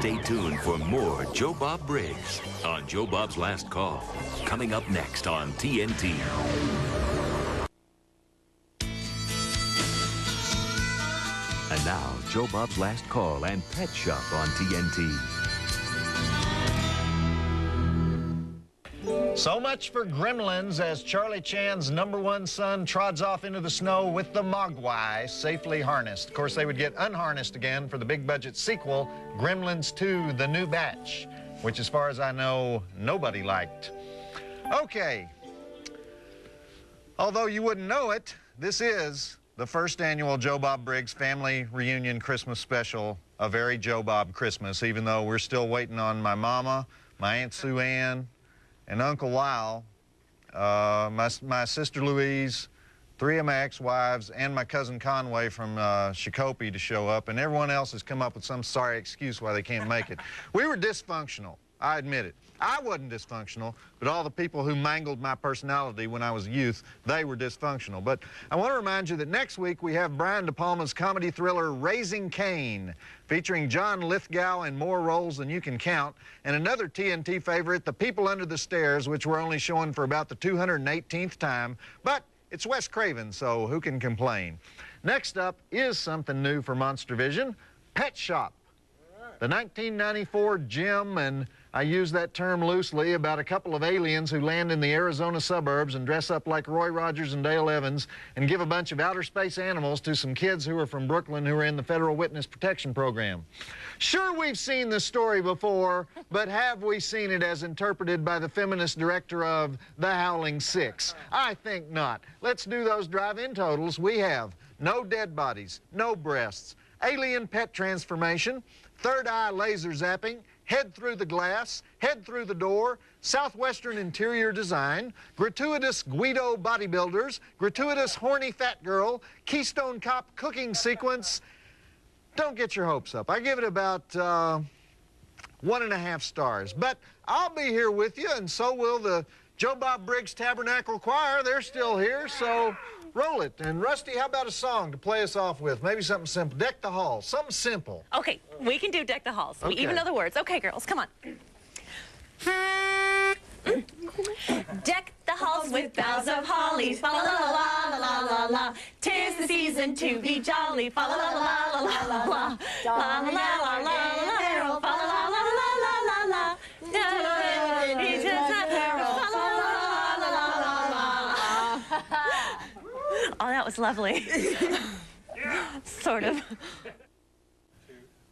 Stay tuned for more Joe Bob Briggs on Joe Bob's Last Call. Coming up next on TNT. And now, Joe Bob's Last Call and Pet Shop on TNT. So much for Gremlins as Charlie Chan's #1 son trods off into the snow with the Mogwai safely harnessed. Of course, they would get unharnessed again for the big-budget sequel, Gremlins 2, The New Batch, which, as far as I know, nobody liked. Okay. Although you wouldn't know it, this is the first annual Joe Bob Briggs Family Reunion Christmas Special, A Very Joe Bob Christmas, even though we're still waiting on my mama, my Aunt Sue Ann, and Uncle Lyle, my sister Louise, 3 of my ex-wives, and my cousin Conway from Shakopee to show up, and everyone else has come up with some sorry excuse why they can't make it. We were dysfunctional, I admit it. I wasn't dysfunctional, but all the people who mangled my personality when I was a youth, they were dysfunctional. But I want to remind you that next week we have Brian De Palma's comedy thriller Raising Cain, featuring John Lithgow in more roles than you can count, and another TNT favorite, The People Under the Stairs, which we're only showing for about the 218th time, but it's Wes Craven, so who can complain? Next up is something new for Monster Vision, Pet Shop. The 1994 gem, and I use that term loosely, about a couple of aliens who land in the Arizona suburbs and dress up like Roy Rogers and Dale Evans and give a bunch of outer space animals to some kids who are from Brooklyn who are in the Federal Witness Protection Program. Sure, we've seen the story before, but have we seen it as interpreted by the feminist director of The Howling Six? I think not. Let's do those drive-in totals. We have no dead bodies, no breasts, alien pet transformation, third eye laser zapping, head through the glass, head through the door, southwestern interior design, gratuitous Guido bodybuilders, gratuitous horny fat girl, Keystone Cop cooking sequence. Don't get your hopes up. I give it about 1.5 stars. But I'll be here with you, and so will the Joe Bob Briggs Tabernacle Choir. They're still here, so roll it. And Rusty, how about a song to play us off with? Maybe something simple. Deck the Halls. Something simple. Okay, we can do Deck the Halls. Okay. We even know the words. Okay, girls, come on. Deck the halls with boughs of holly, fa la la la la la la la. 'Tis the season to be jolly, fa la la la la la la la. La la la la la la, carol, fa la la la la la la la. Oh, that was lovely. Sort of.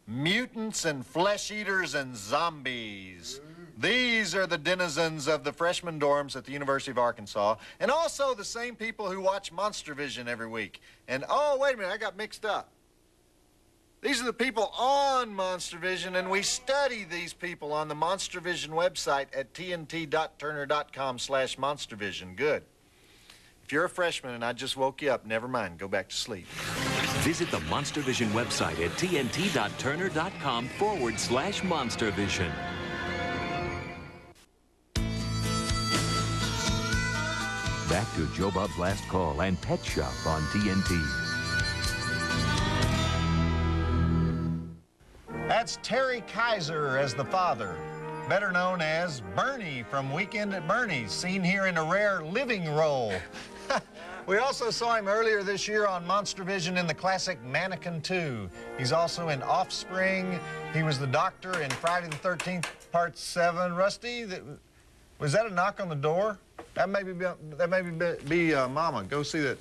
Mutants and flesh eaters and zombies. These are the denizens of the freshman dorms at the University of Arkansas, and also the same people who watch Monster Vision every week. And, oh, wait a minute, I got mixed up. These are the people on Monster Vision, and we study these people on the Monster Vision website at tnt.turner.com/monstervision. Good. If you're a freshman and I just woke you up, never mind, go back to sleep. Visit the Monster Vision website at tnt.turner.com/monstervision. Back to Joe Bob's Last Call and Pet Shop on TNT. That's Terry Kaiser as the father, better known as Bernie from Weekend at Bernie's, seen here in a rare living role. We also saw him earlier this year on Monster Vision in the classic Mannequin 2. He's also in Offspring. He was the doctor in Friday the 13th, Part 7. Rusty, was that a knock on the door? That may be Mama. Go see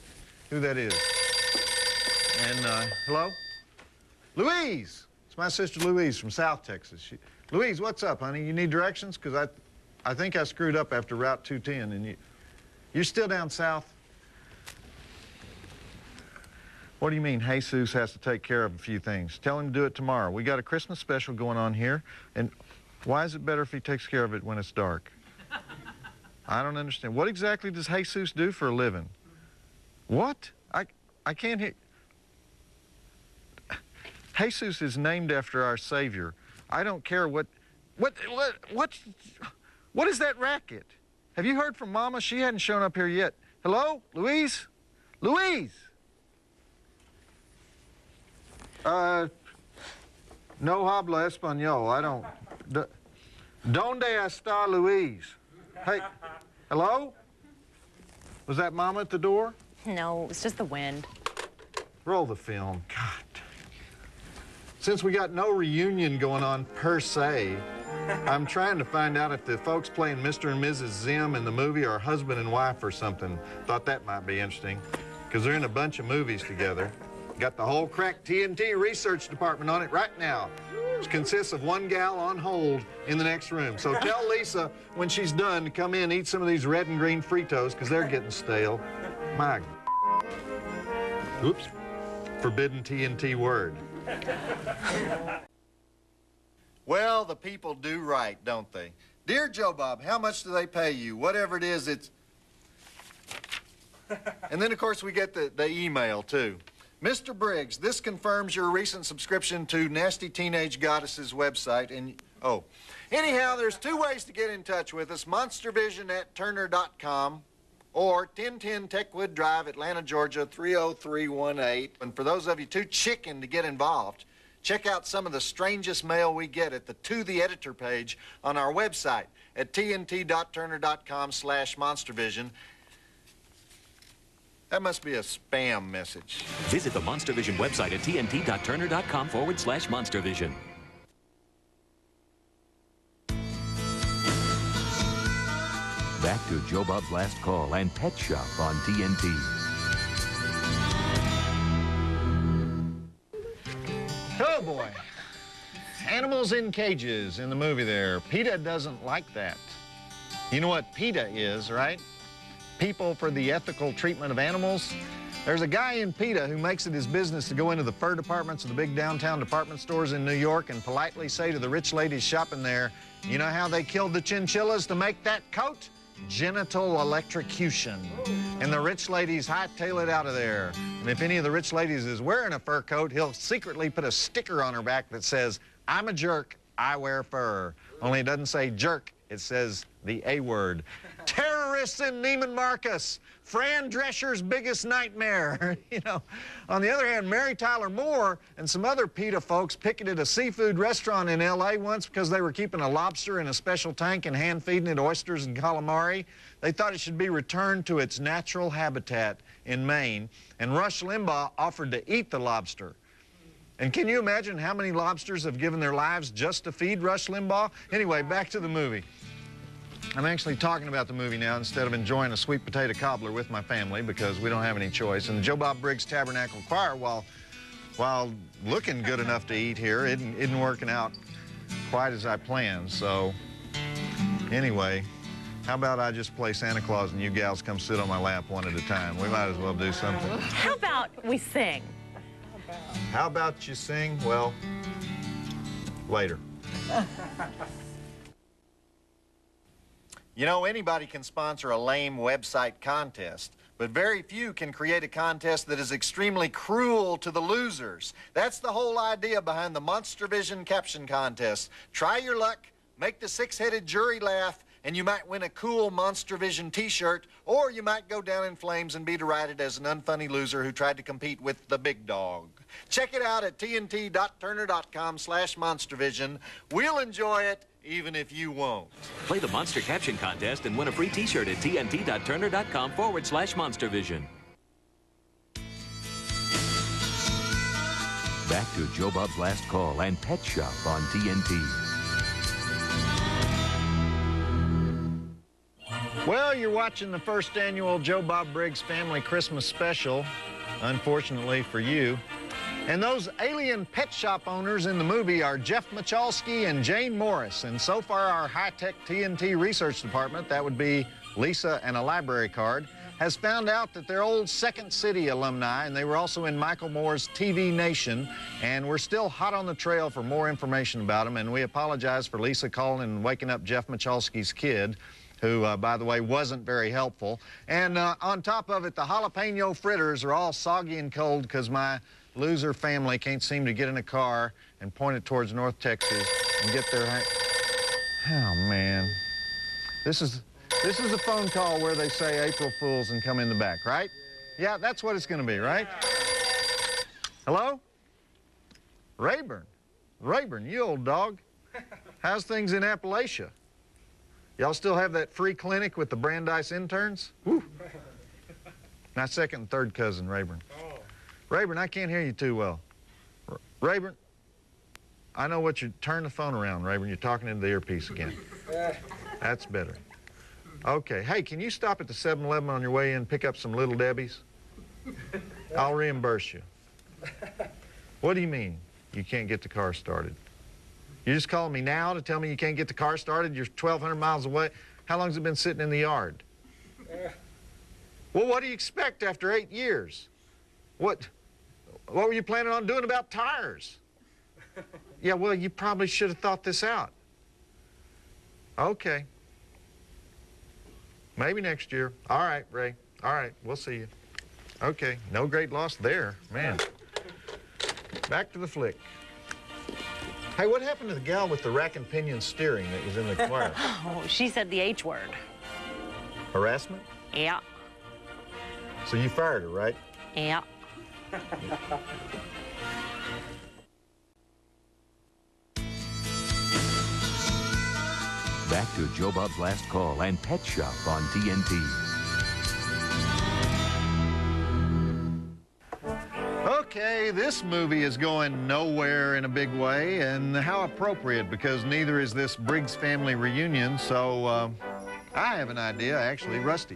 who that is. And, hello? Louise! It's my sister Louise from South Texas. Louise, what's up, honey? You need directions? Because I think I screwed up after Route 210, and you're still down south? What do you mean Jesus has to take care of a few things? Tell him to do it tomorrow. We got a Christmas special going on here, and why is it better if he takes care of it when it's dark? I don't understand. What exactly does Jesus do for a living? What? I can't hear. Jesus is named after our Savior. I don't care what is that racket? Have you heard from Mama? She hadn't shown up here yet. Hello? Louise? Louise? No habla español. I don't. Donde está Luis? Hey, hello? Was that Mama at the door? No, it was just the wind. Roll the film. God. Since we got no reunion going on per se, I'm trying to find out if the folks playing Mr. and Mrs. Zim in the movie are husband and wife or something. Thought that might be interesting, because they're in a bunch of movies together. Got the whole crack TNT research department on it right now. It consists of one gal on hold in the next room. So tell Lisa when she's done to come in and eat some of these red and green Fritos, because they're getting stale. My... Oops. Forbidden TNT word. Well, the people do right, don't they? Dear Joe Bob, how much do they pay you? Whatever it is, it's... And then, of course, we get the email, too. Mr. Briggs, this confirms your recent subscription to Nasty Teenage Goddess's website. And, oh, anyhow, there's two ways to get in touch with us. monstervision@turner.com or 1010 Techwood Drive, Atlanta, Georgia, 30318. And for those of you too chicken to get involved, check out some of the strangest mail we get at the To the Editor page on our website at tnt.turner.com/monstervision. That must be a spam message. Visit the MonsterVision website at tnt.turner.com/monstervision. Back to Joe Bob's Last Call and Pet Shop on TNT. Oh, boy. Animals in cages in the movie there. PETA doesn't like that. You know what PETA is, right? People for the Ethical Treatment of Animals. There's a guy in PETA who makes it his business to go into the fur departments of the big downtown department stores in New York and politely say to the rich ladies shopping there, you know how they killed the chinchillas to make that coat? Genital electrocution. And the rich ladies hightail it out of there. And if any of the rich ladies is wearing a fur coat, he'll secretly put a sticker on her back that says, I'm a jerk, I wear fur. Only it doesn't say jerk, it says the A word. Terrorists in Neiman Marcus, Fran Drescher's biggest nightmare. You know, on the other hand, Mary Tyler Moore and some other PETA folks picketed a seafood restaurant in L.A. once because they were keeping a lobster in a special tank and hand-feeding it oysters and calamari. They thought it should be returned to its natural habitat in Maine, and Rush Limbaugh offered to eat the lobster. And can you imagine how many lobsters have given their lives just to feed Rush Limbaugh? Anyway, back to the movie. I'm actually talking about the movie now instead of enjoying a sweet potato cobbler with my family because we don't have any choice. And the Joe Bob Briggs Tabernacle Choir, while looking good enough to eat here, isn't working out quite as I planned. So anyway, how about I just play Santa Claus and you gals come sit on my lap one at a time? We might as well do something. How about we sing? How about you sing? Well, later. You know, anybody can sponsor a lame website contest, but very few can create a contest that is extremely cruel to the losers. That's the whole idea behind the MonsterVision Caption Contest. Try your luck, make the six-headed jury laugh, and you might win a cool MonsterVision t-shirt, or you might go down in flames and be derided as an unfunny loser who tried to compete with the big dog. Check it out at tnt.turner.com/monstervision. We'll enjoy it, even if you won't. Play the Monster Caption Contest and win a free t-shirt at tnt.turner.com/monstervision. Back to Joe Bob's Last Call and Pet Shop on TNT. Well, you're watching the first annual Joe Bob Briggs Family Christmas Special, unfortunately for you. And those alien pet shop owners in the movie are Jeff Michalski and Jane Morris. And so far, our high-tech TNT research department, that would be Lisa and a library card, has found out that they're old Second City alumni, and they were also in Michael Moore's TV Nation. And we're still hot on the trail for more information about them. And we apologize for Lisa calling and waking up Jeff Michalski's kid, who, by the way, wasn't very helpful. And on top of it, the jalapeno fritters are all soggy and cold because my loser family can't seem to get in a car and point it towards North Texas and get their... Oh, man. This is a phone call where they say April Fools and come in the back, right? Yeah, that's what it's going to be, right? Hello? Rayburn? Rayburn, you old dog. How's things in Appalachia? Y'all still have that free clinic with the Brandeis interns? Woo. My second and third cousin, Rayburn. Oh. Rayburn, I can't hear you too well. Rayburn, I know what you... Turn the phone around, Rayburn. You're talking into the earpiece again. That's better. Okay. Hey, can you stop at the 7-Eleven on your way in, pick up some Little Debbie's? I'll reimburse you. What do you mean you can't get the car started? You're just calling me now to tell me you can't get the car started? You're 1,200 miles away. How long's it been sitting in the yard? Well, what do you expect after 8 years? What were you planning on doing about tires? Yeah, well, you probably should have thought this out. Okay. Maybe next year. All right, Ray. All right, we'll see you. Okay, no great loss there, man. Back to the flick. Hey, what happened to the gal with the rack and pinion steering that was in the choir? Oh, she said the H word. Harassment? Yeah. So you fired her, right? Yeah. Back to Joe Bob's Last Call and Pet Shop on TNT. Okay, this movie is going nowhere in a big way, and how appropriate, because neither is this Briggs family reunion, so I have an idea, actually. Rusty,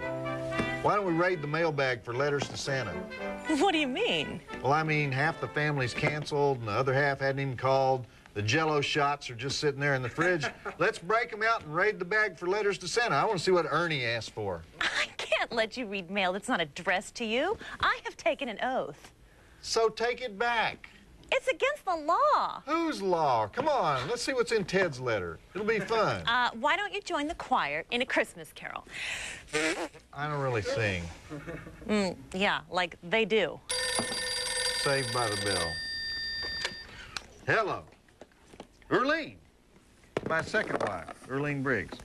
why don't we raid the mailbag for letters to Santa? What do you mean? Well, I mean, half the family's canceled, and the other half hadn't even called. The Jell-O shots are just sitting there in the fridge. Let's break them out and raid the bag for letters to Santa. I want to see what Ernie asked for. I can't let you read mail that's not addressed to you. I have taken an oath. So take it back. It's against the law. Whose law? Come on, let's see what's in Ted's letter. It'll be fun. Why don't you join the choir in a Christmas carol? I don't really sing. Yeah, like they do. Saved by the bell. Hello. Erlene. My second wife, Erlene Briggs.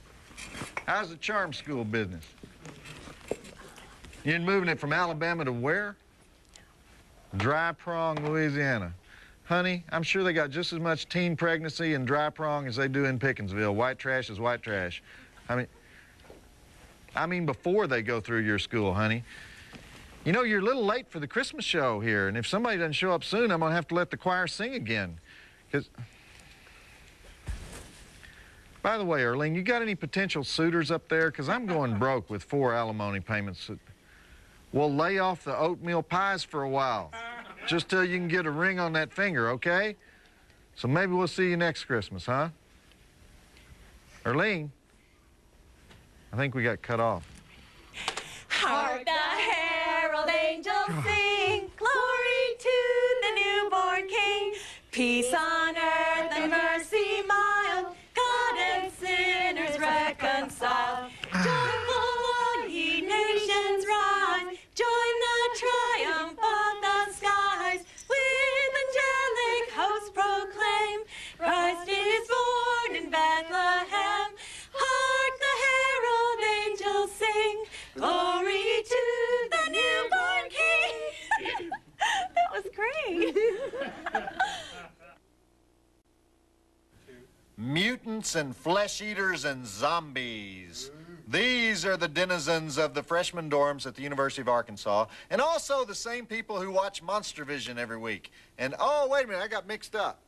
How's the charm school business? You moving it from Alabama to where? Dry Prong, Louisiana. Honey, I'm sure they got just as much teen pregnancy in Dry Prong as they do in Pickinsville. White trash is white trash. I mean before they go through your school, honey. You know, you're a little late for the Christmas show here, and if somebody doesn't show up soon, I'm gonna have to let the choir sing again. By the way, Erlene, you got any potential suitors up there? Because I'm going broke with 4 alimony payments. We'll lay off the oatmeal pies for a while, just till you can get a ring on that finger, okay? So maybe we'll see you next Christmas, huh? Erlene, I think we got cut off. Hark the herald angels sing, glory to the newborn King. Peace on earth and mercy mild, God and sinners reconciled. Joyful all ye nations rise, join the triumph of the skies. With angelic hosts proclaim, Christ is born in Bethlehem. Hark the herald angels sing, glory to the newborn King. That was great. Mutants and flesh eaters and zombies. These are the denizens of the freshman dorms at the University of Arkansas, and also the same people who watch Monster Vision every week. And, oh, wait a minute, I got mixed up.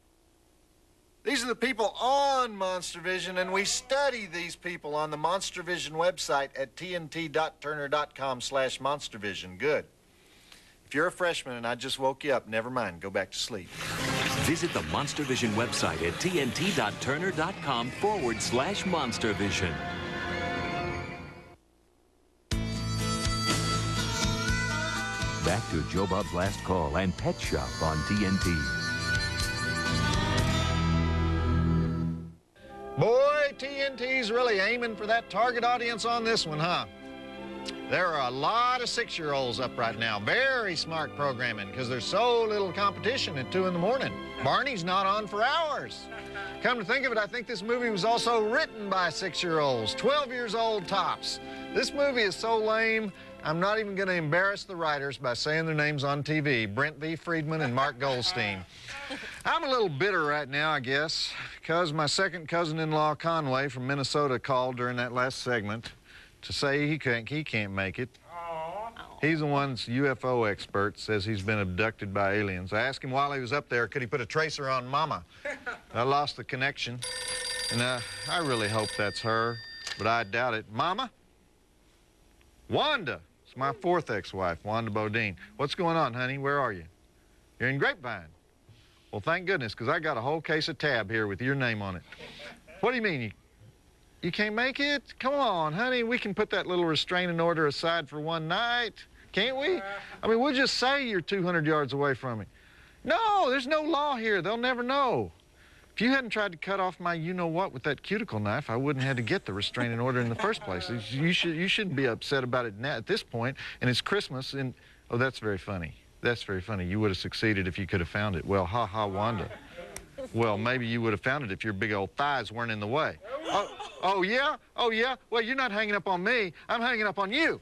These are the people on Monster Vision, and we study these people on the Monster Vision website at tnt.turner.com/monstervision. Good. If you're a freshman and I just woke you up, never mind, go back to sleep. Visit the Monster Vision website at tnt.turner.com/monstervision. Back to Joe Bob's Last Call and Pet Shop on TNT. Boy, TNT's really aiming for that target audience on this one, huh? There are a lot of 6-year-olds up right now. Very smart programming, because there's so little competition at 2 in the morning. Barney's not on for hours. Come to think of it, I think this movie was also written by 6-year-olds, 12 years old tops. This movie is so lame, I'm not even going to embarrass the writers by saying their names on TV, Brent V. Friedman and Mark Goldstein. I'm a little bitter right now, I guess, because my second cousin-in-law, Conway, from Minnesota, called during that last segment to say he can't make it. He's the one that's UFO expert, says he's been abducted by aliens. I asked him while he was up there, could he put a tracer on Mama? I lost the connection, and I really hope that's her, but I doubt it. Mama? Wanda. It's my fourth ex-wife, Wanda Bodine. What's going on, honey? Where are you? You're in Grapevine. Well, thank goodness, because I got a whole case of Tab here with your name on it. What do you mean? You can't make it? Come on, honey. We can put that little restraining order aside for one night, can't we? I mean, we'll just say you're 200 yards away from me. No, there's no law here. They'll never know. If you hadn't tried to cut off my you-know-what with that cuticle knife, I wouldn't have had to get the restraining order in the first place. You shouldn't be upset about it now at this point, and it's Christmas, and... Oh, that's very funny. That's very funny. You would have succeeded if you could have found it. Well, ha-ha, Wanda. Well, maybe you would have found it if your big old thighs weren't in the way. Oh, yeah? Oh, yeah? Well, you're not hanging up on me. I'm hanging up on you.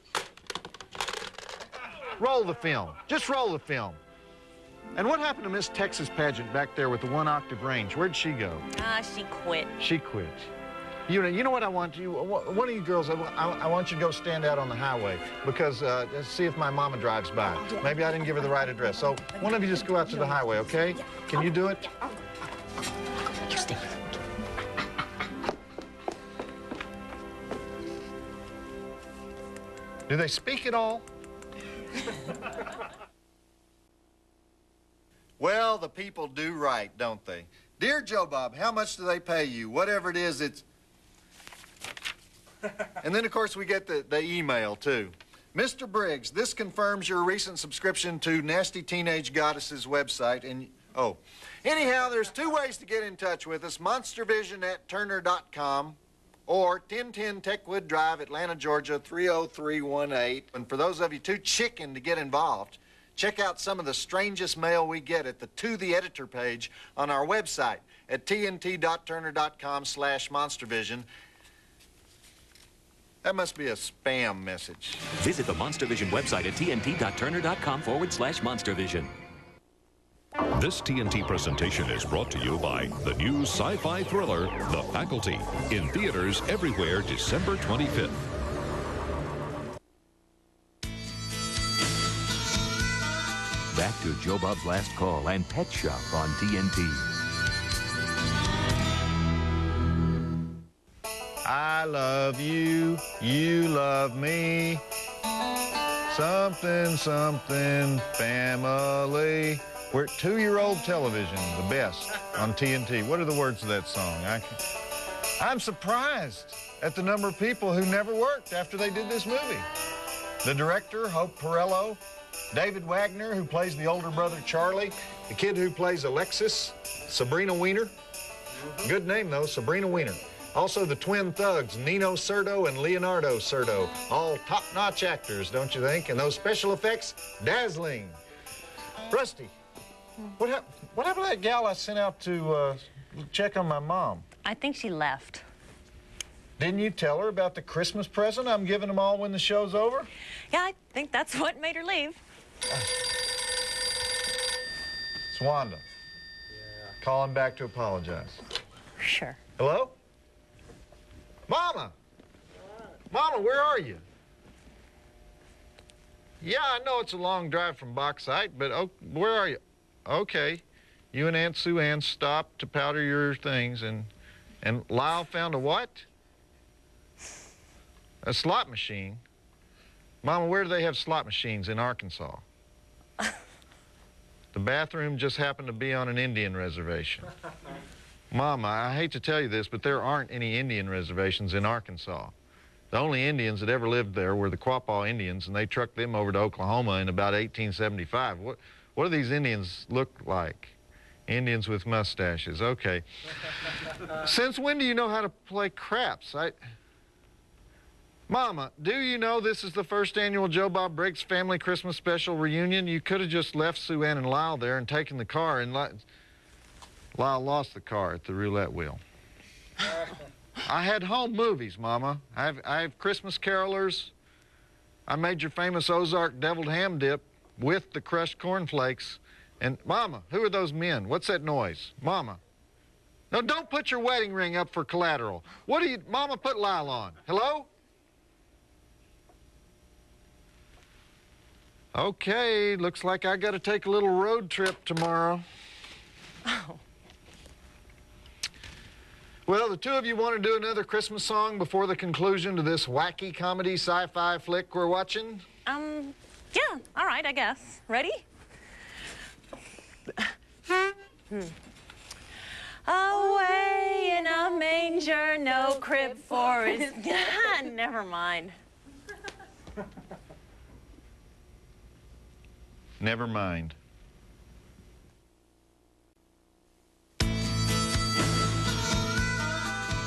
Roll the film. Just roll the film. And what happened to Miss Texas Pageant back there with the one-octave range? Where'd she go? She quit. She quit. You know what I want you, one of you girls, I want you to go stand out on the highway because see if my mama drives by. Maybe I didn't give her the right address. So one of you just go out to the highway, okay? Can you do it? You stay. Do they speak at all? Well, the people do right, don't they? Dear Joe Bob, how much do they pay you? Whatever it is, it's... And then, of course, we get the email, too. Mr. Briggs, this confirms your recent subscription to Nasty Teenage Goddess's website. And, oh, anyhow, there's two ways to get in touch with us. monstervision@turner.com or 1010 Techwood Drive, Atlanta, Georgia, 30318. And for those of you too chicken to get involved, check out some of the strangest mail we get at the To the Editor page on our website at tnt.turner.com/monstervision. That must be a spam message. Visit the MonsterVision website at tnt.turner.com/MonsterVision. This TNT presentation is brought to you by the new sci-fi thriller, The Faculty, in theaters everywhere December 25th. Back to Joe Bob's Last Call and Pet Shop on TNT. I love you, you love me. Something, something, family. We're at 2-year-old television, the best on TNT. What are the words of that song? I'm surprised at the number of people who never worked after they did this movie. The director, Hope Perello, David Wagner, who plays the older brother Charlie, the kid who plays Alexis, Sabrina Weiner. Good name, though, Sabrina Weiner. Also, the twin thugs, Nino Cerdo and Leonardo Cerdo. All top-notch actors, don't you think? And those special effects, dazzling. Rusty, what happened to that gal I sent out to check on my mom? I think she left. Didn't you tell her about the Christmas present I'm giving them all when the show's over? Yeah, I think that's what made her leave. It's Wanda. Yeah. Calling back to apologize. Sure. Hello? Mama! Mama, where are you? Yeah, I know it's a long drive from Bauxite, but where are you? Okay. You and Aunt Sue Ann stopped to powder your things, and Lyle found a what? A slot machine. Mama, where do they have slot machines in Arkansas? The bathroom just happened to be on an Indian reservation. Mama, I hate to tell you this, but there aren't any Indian reservations in Arkansas. The only Indians that ever lived there were the Quapaw Indians, and they trucked them over to Oklahoma in about 1875. What do these Indians look like? Indians with mustaches. Okay. Since when do you know how to play craps? Mama, do you know this is the first annual Joe Bob Briggs Family Christmas Special reunion? You could have just left Sue Ann and Lyle there and taken the car, and Lyle lost the car at the roulette wheel. I had home movies, Mama. I have Christmas Carolers. I made your famous Ozark deviled ham dip with the crushed cornflakes. And, Mama, who are those men? What's that noise? Mama. No, don't put your wedding ring up for collateral. What do you... Mama, put Lyle on. Hello? Okay, looks like I got to take a little road trip tomorrow. Oh. Well, the two of you want to do another Christmas song before the conclusion to this wacky comedy sci-fi flick we're watching? Yeah, all right, I guess. Ready? Away in a manger, no crib for his... Never mind. Never mind.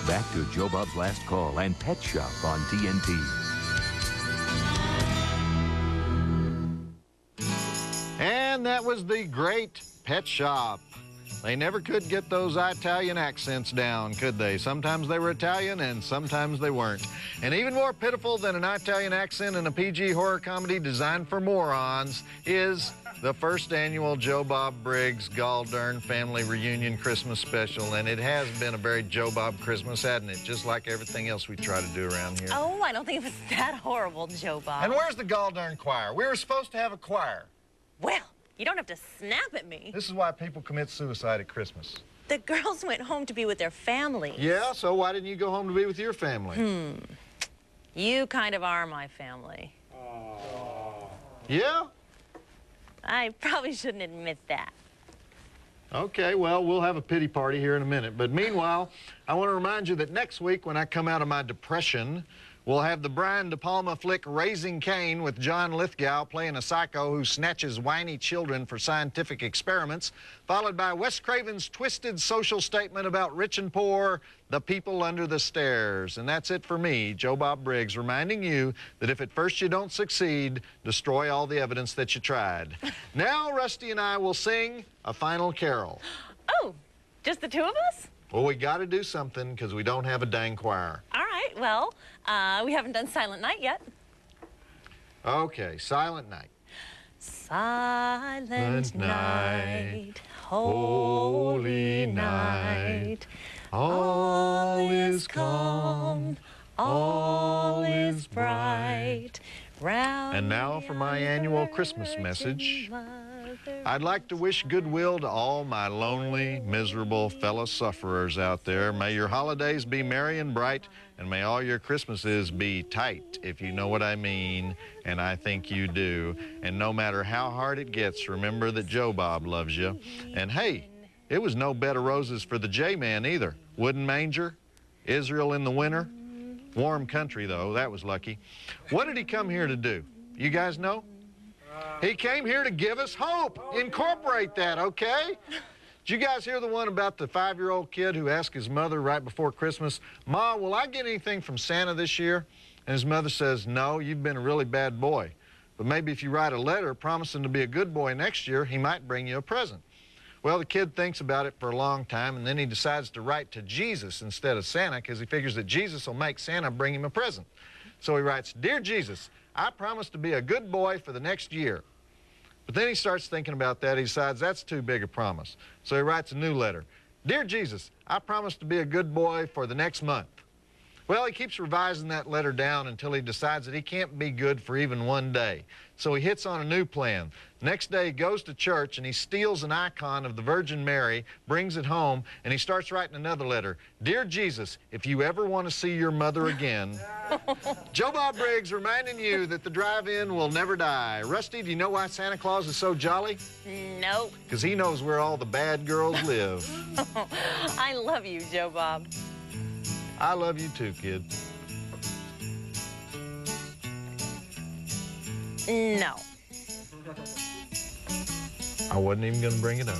Back to Joe Bob's Last Call and Pet Shop on TNT. And that was the great Pet Shop. They never could get those Italian accents down, could they? Sometimes they were Italian and sometimes they weren't. And even more pitiful than an Italian accent in a PG horror comedy designed for morons is the first annual Joe Bob Briggs Gall Dern Family Reunion Christmas Special. And it has been a very Joe Bob Christmas, hasn't it? Just like everything else we try to do around here. Oh, I don't think it was that horrible, Joe Bob. And where's the Gall Dern choir? We were supposed to have a choir. Well, you don't have to snap at me. This is why people commit suicide at Christmas. The girls went home to be with their families. Yeah, so why didn't you go home to be with your family? You kind of are my family. Yeah? I probably shouldn't admit that. Okay, well, we'll have a pity party here in a minute. But meanwhile, I want to remind you that next week when I come out of my depression, we'll have the Brian De Palma flick Raising Cain with John Lithgow playing a psycho who snatches whiny children for scientific experiments, followed by Wes Craven's twisted social statement about rich and poor, the people under the stairs. And that's it for me, Joe Bob Briggs, reminding you that if at first you don't succeed, destroy all the evidence that you tried. Now, Rusty and I will sing a final carol. Oh, just the two of us? Well, we got to do something because we don't have a dang choir. All right, well, we haven't done Silent Night yet. Okay, Silent Night. Silent night, holy night, all is calm, all is bright. And now for my annual Christmas message. I'd like to wish goodwill to all my lonely, miserable fellow sufferers out there. May your holidays be merry and bright, and may all your Christmases be tight, if you know what I mean, and I think you do. And no matter how hard it gets, remember that Joe Bob loves you. And hey, it was no bed of roses for the J-Man either. Wooden manger, Israel in the winter. Warm country, though. That was lucky. What did he come here to do? You guys know? He came here to give us hope. Incorporate that, okay? Did you guys hear the one about the 5-year-old kid who asked his mother right before Christmas, "Ma, will I get anything from Santa this year?" And his mother says, "No, you've been a really bad boy. But maybe if you write a letter promising to be a good boy next year, he might bring you a present." Well, the kid thinks about it for a long time, and then he decides to write to Jesus instead of Santa because he figures that Jesus will make Santa bring him a present. So he writes, "Dear Jesus, I promise to be a good boy for the next year." But then he starts thinking about that. He decides that's too big a promise. So he writes a new letter. "Dear Jesus, I promise to be a good boy for the next month." Well, he keeps revising that letter down until he decides that he can't be good for even one day. So he hits on a new plan. Next day, he goes to church and he steals an icon of the Virgin Mary, brings it home, and he starts writing another letter. "Dear Jesus, if you ever want to see your mother again..." Joe Bob Briggs reminding you that the drive-in will never die. Rusty, do you know why Santa Claus is so jolly? No. Because he knows where all the bad girls live. I love you, Joe Bob. I love you too, kid. No. I wasn't even going to bring it up.